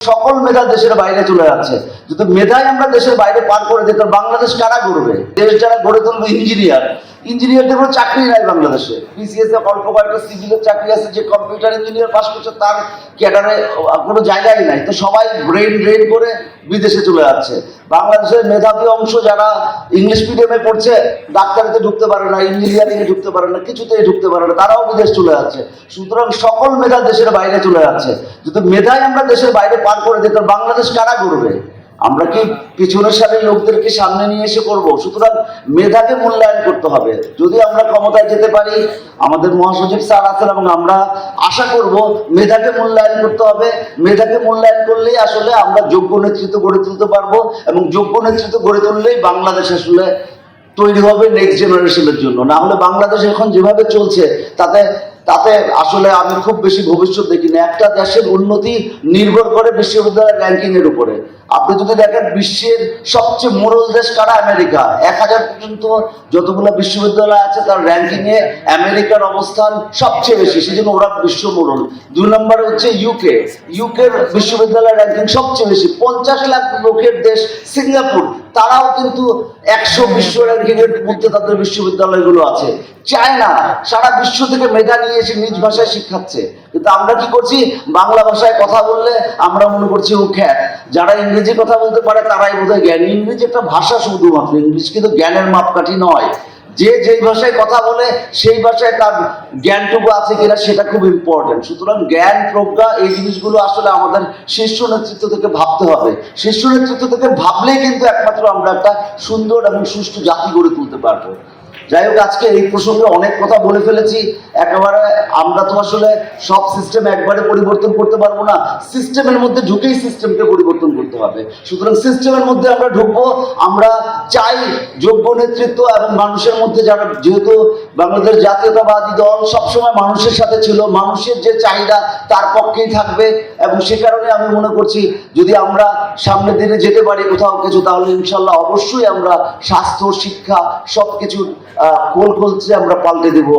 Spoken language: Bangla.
সকল মেধা দেশের বাইরে চলে যাচ্ছে। যদি মেধাই আমরা দেশের বাইরে পার করে দিই তাহলে বাংলাদেশ কারা করবে? দেশ যারা গড়ে তুলবে ইঞ্জিনিয়ারদের কোনো চাকরি নাই বাংলাদেশে। বিসিএস এ অল্প কয়েকটা সিভিলের চাকরি আছে, যে কম্পিউটার ইঞ্জিনিয়ার পাস করছে তার ক্যাডারে কোনো জায়গাই নাই। তো সবাই ব্রেন ড্রেন করে বিদেশে চলে যাচ্ছে। বাংলাদেশের মেধাবী অংশ যারা ইংলিশ মিডিয়ামে পড়ছে, ডাক্তারিতে ঢুকতে পারে না, ইঞ্জিনিয়ারিংয়ে ঢুকতে পারে না, কিছুতেই ঢুকতে পারে না, তারাও বিদেশ চলে যাচ্ছে। সুতরাং সকল মেধা দেশের বাইরে চলে যাচ্ছে। যদি মেধাই আমরা দেশের বাইরে পার করে দিই তাহলে বাংলাদেশ কারা করবে? আমরা কি পিছনের সারির লোকদেরকে সামনে নিয়ে এসে করব? সুতরাং মেধাকে মূল্যায়ন করতে হবে। যদি আমরা ক্ষমতায় যেতে পারি, আমাদের মহাসচিব স্যার আছেন এবং আমরা আশা করব মেধাকে মূল্যায়ন করতে হবে। মেধাকে মূল্যায়ন করলেই আসলে আমরা যোগ্য নেতৃত্ব গড়ে তুলতে পারবো, এবং যোগ্য নেতৃত্ব গড়ে তুললেই বাংলাদেশ আসলে তৈরি হবে নেক্সট জেনারেশনের জন্য। না হলে বাংলাদেশ এখন যেভাবে চলছে তাতে আসলে আমি খুব বেশি ভবিষ্যৎ দেখি না। একটা দেশের উন্নতি নির্ভর করে বিশ্ববিদ্যালয়ের র্যাঙ্কিং এর উপরে। আপনি যদি দেখেন বিশ্বের সবচেয়ে মোড়ল দেশ কারা? আমেরিকা। 1000 পর্যন্ত যতগুলো বিশ্ববিদ্যালয় আছে তার র্যাঙ্কিং এ আমেরিকার অবস্থান সবচেয়ে বেশি, সেজন্য ওরা বিশ্ব মোড়ল। 2 নম্বরে হচ্ছে ইউকের বিশ্ববিদ্যালয়ের র্যাঙ্কিং সবচেয়ে বেশি। 50 লাখ লোকের দেশ সিঙ্গাপুর, তারাও কিন্তু 100 বিশ্ব র্যাঙ্কিং এর মধ্যে তাদের বিশ্ববিদ্যালয়গুলো আছে। চায়না সারা বিশ্ব থেকে মেধা নিয়ে এসে নিজ ভাষায় শিক্ষাচ্ছে, কিন্তু আমরা কি করছি? বাংলা ভাষায় কথা বললে আমরা মনে করছি ও খ্যাত। যারা ইংরেজি কথা বলতে পারে তারাই বোধহয় জ্ঞানী। ইংরেজি একটা ভাষা শুধুমাত্র, ইংলিশ কিন্তু জ্ঞানের মাপকাঠি নয়। যে যেই ভাষায় কথা বলে সেই ভাষায় তার জ্ঞানটুকু আছে কিনা সেটা খুব ইম্পর্টেন্ট। সুতরাং জ্ঞান প্রজ্ঞা এই জিনিসগুলো আসলে আমাদের শীর্ষ নেতৃত্ব থেকে ভাবতে হবে। শীর্ষ নেতৃত্ব থেকে ভাবলেই কিন্তু একমাত্র আমরা একটা সুন্দর এবং সুষ্ঠু জাতি গড়ে তুলতে পারবো। যাই হোক, আজকে এই প্রসঙ্গে অনেক কথা বলে ফেলেছি। একেবারে আমরা তো আসলে সব সিস্টেম একবারে পরিবর্তন করতে পারবো না। সিস্টেমের মধ্যে ঢুকেই সিস্টেমকে পরিবর্তন করতে হবে। সুতরাং সিস্টেমের মধ্যে আমরা ঢুকবো। আমরা চাই যোগ্য নেতৃত্ব এবং মানুষের মধ্যে যারা, যেহেতু বাংলাদেশ জাতীয়তাবাদী দল সবসময় মানুষের সাথে ছিল, মানুষের যে চাহিদা তার পক্ষেই থাকবে। এবং সে কারণে আমি মনে করছি যদি আমরা সামনের দিনে যেতে পারি কোথাও কিছু, তাহলে ইনশাল্লাহ অবশ্যই আমরা স্বাস্থ্য, শিক্ষা সবকিছুর কোল খুলছে আমরা পাল্টে দেব।